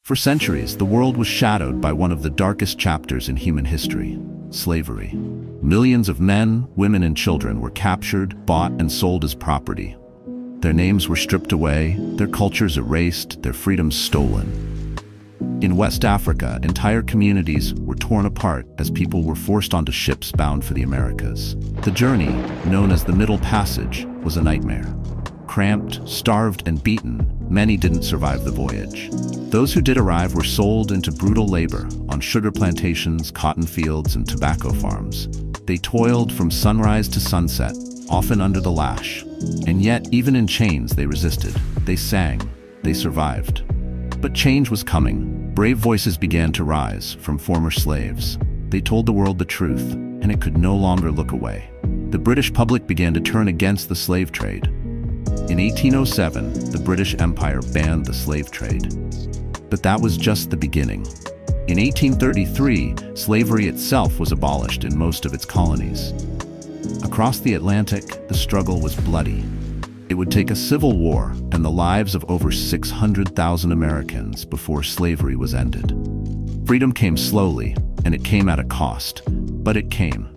For centuries, the world was shadowed by one of the darkest chapters in human history: slavery. Millions of men, women, and children were captured, bought, and sold as property. Their names were stripped away, their cultures erased, their freedoms stolen. In West Africa, entire communities were torn apart as people were forced onto ships bound for the Americas. The journey, known as the Middle Passage, was a nightmare. Cramped, starved, and beaten, many didn't survive the voyage. Those who did arrive were sold into brutal labor on sugar plantations, cotton fields, and tobacco farms. They toiled from sunrise to sunset, often under the lash. And yet, even in chains, they resisted. They sang. They survived. But change was coming. Brave voices began to rise from former slaves. They told the world the truth, and it could no longer look away. The British public began to turn against the slave trade. In 1807, the British Empire banned the slave trade. But that was just the beginning. In 1833, slavery itself was abolished in most of its colonies. Across the Atlantic, the struggle was bloody. It would take a civil war and the lives of over 600,000 Americans before slavery was ended. Freedom came slowly, and it came at a cost, but it came.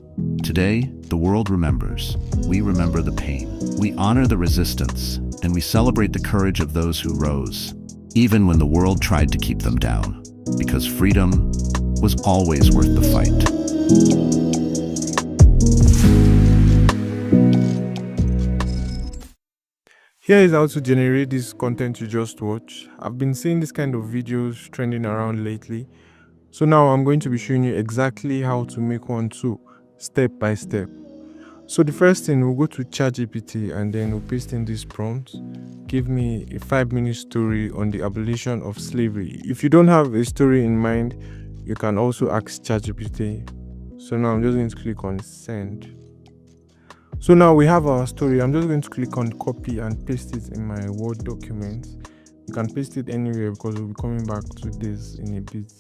Today, the world remembers. We remember the pain. We honor the resistance, and we celebrate the courage of those who rose, even when the world tried to keep them down, because freedom was always worth the fight. Here is how to generate this content you just watched. I've been seeing this kind of videos trending around lately. So now I'm going to be showing you exactly how to make one too, step by step. So the first thing, we'll go to ChatGPT and then we'll paste in this prompt. Give me a 5-minute story on the abolition of slavery. If you don't have a story in mind, you can also ask ChatGPT. So now I'm just going to click on send. So now we have our story. I'm just going to click on copy and paste it in my Word document. You can paste it anywhere because we'll be coming back to this in a bit.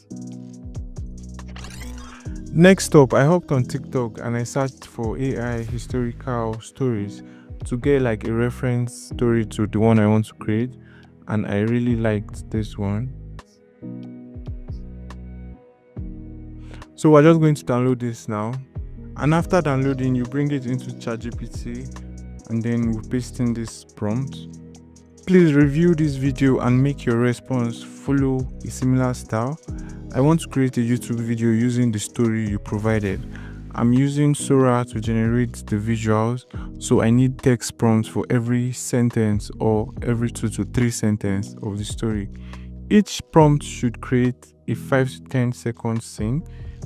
Next up, I hopped on TikTok and I searched for AI historical stories to get like a reference story to the one I want to create, and I really liked this one. So we're just going to download this now, and after downloading, you bring it into ChatGPT and then we paste in this prompt. Please review this video and make your response follow a similar style. I want to create a YouTube video using the story you provided. I'm using Sora to generate the visuals, so I need text prompts for every sentence or every 2 to 3 sentences of the story. Each prompt should create a 5 to 10 second scene.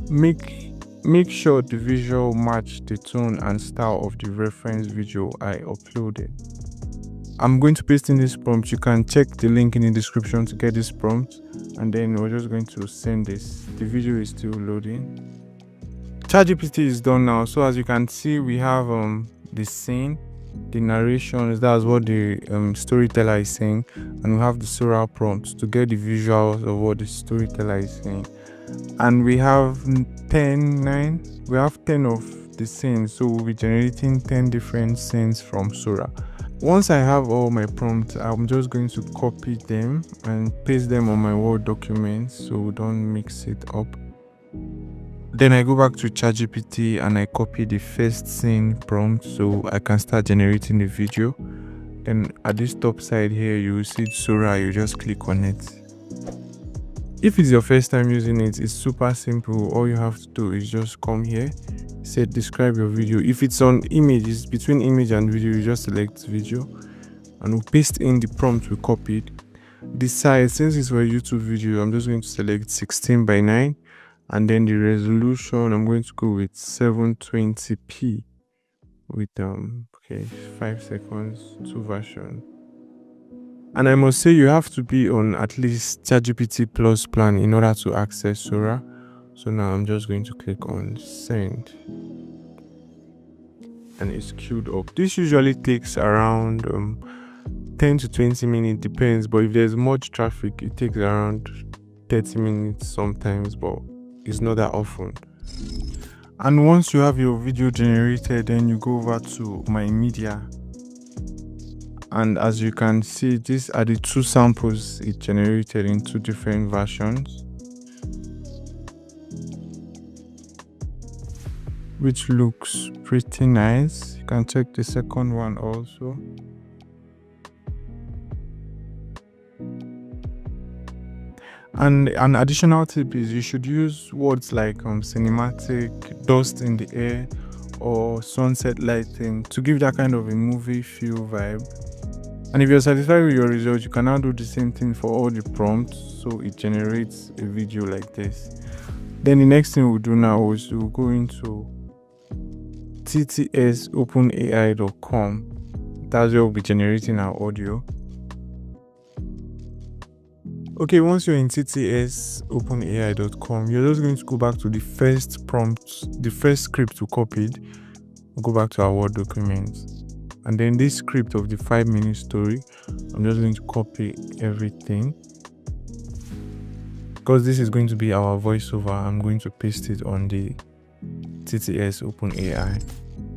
Make sure the visual match the tone and style of the reference video I uploaded. I'm going to paste in this prompt. You can check the link in the description to get this prompt, and then we're just going to send this. The video is still loading. ChatGPT is done now. So as you can see, we have the scene, the narration, that's what the storyteller is saying, and we have the Sora prompt to get the visuals of what the storyteller is saying. And we have 10 of the scenes, so we'll be generating 10 different scenes from Sora. Once I have all my prompts, I'm just going to copy them and paste them on my Word document so we don't mix it up. Then I go back to ChatGPT and I copy the first scene prompt so I can start generating the video. Then at this top side here, you will see Sora. You just click on it. If it's your first time using it, it's super simple. All you have to do is just come here, say describe your video. If it's on image, it's between image and video, you just select video and we'll paste in the prompt we copied. The size, since it's for a YouTube video, I'm just going to select 16:9, and then the resolution, I'm going to go with 720p with 5 seconds, 2 versions. And I must say, you have to be on at least ChatGPT Plus plan in order to access Sora. So now I'm just going to click on send, and it's queued up. This usually takes around 10 to 20 minutes, depends, but if there's much traffic, it takes around 30 minutes sometimes, but it's not that often. And once you have your video generated, then you go over to my media And as you can see, these are the two samples it generated in two different versions, which looks pretty nice. You can check the second one also. And an additional tip is you should use words like cinematic, dust in the air, or sunset lighting to give that kind of a movie feel vibe. And if you're satisfied with your results, you can now do the same thing for all the prompts, so it generates a video like this. Then the next thing we'll do now is we'll go into TTS OpenAI.com. That's where we'll be generating our audio. Okay, once you're in TTS OpenAI.com, you're just going to go back to the first prompt, the first script we copied. We'll go back to our Word document. And then this script of the 5-minute story, I'm just going to copy everything. Because this is going to be our voiceover, I'm going to paste it on the TTS OpenAI.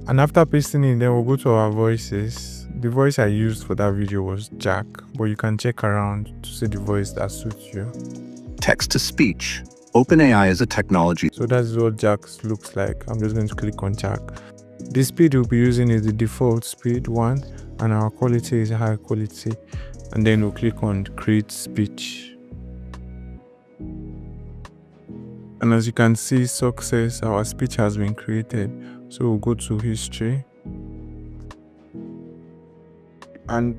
And after pasting it, then we'll go to our voices. The voice I used for that video was Jack, but you can check around to see the voice that suits you. Text-to-speech. OpenAI is a technology. So that's what Jack looks like. I'm just going to click on Jack. The speed we'll be using is the default speed 1, and our quality is high quality. And then we'll click on create speech. And as you can see, success, our speech has been created. So we'll go to history. And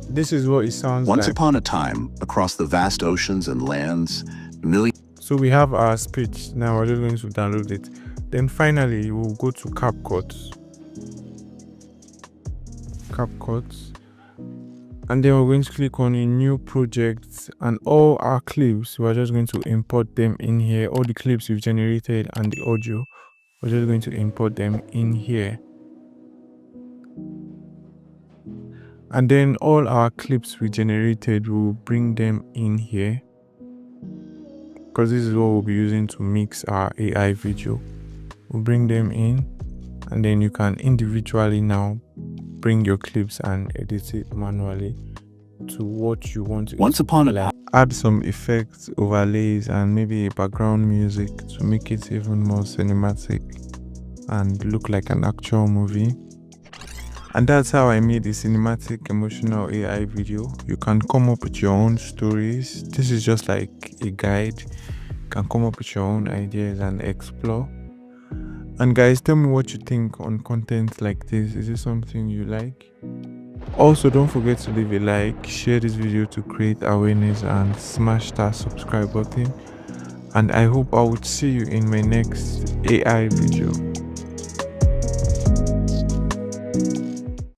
this is what it sounds like. Once upon a time, across the vast oceans and lands, millions. So we have our speech. Now we're just going to download it. Then finally, we'll go to CapCut. And then we're going to click on a new project, and all our clips, we're just going to import them in here. All the clips we've generated and the audio, we're just going to import them in here. And then all our clips we generated, we'll bring them in here, because this is what we'll be using to mix our AI video. We'll bring them in, and then you can individually now bring your clips and edit it manually to what you want to. Once upon a time, add some effects, overlays, and maybe a background music to make it even more cinematic and look like an actual movie. And that's how I made a cinematic emotional AI video. You can come up with your own stories. This is just like a guide. You can come up with your own ideas and explore. And guys, tell me what you think on content like this. Is it something you like? Also, don't forget to leave a like, share this video to create awareness, and smash that subscribe button. And I hope I would see you in my next AI video.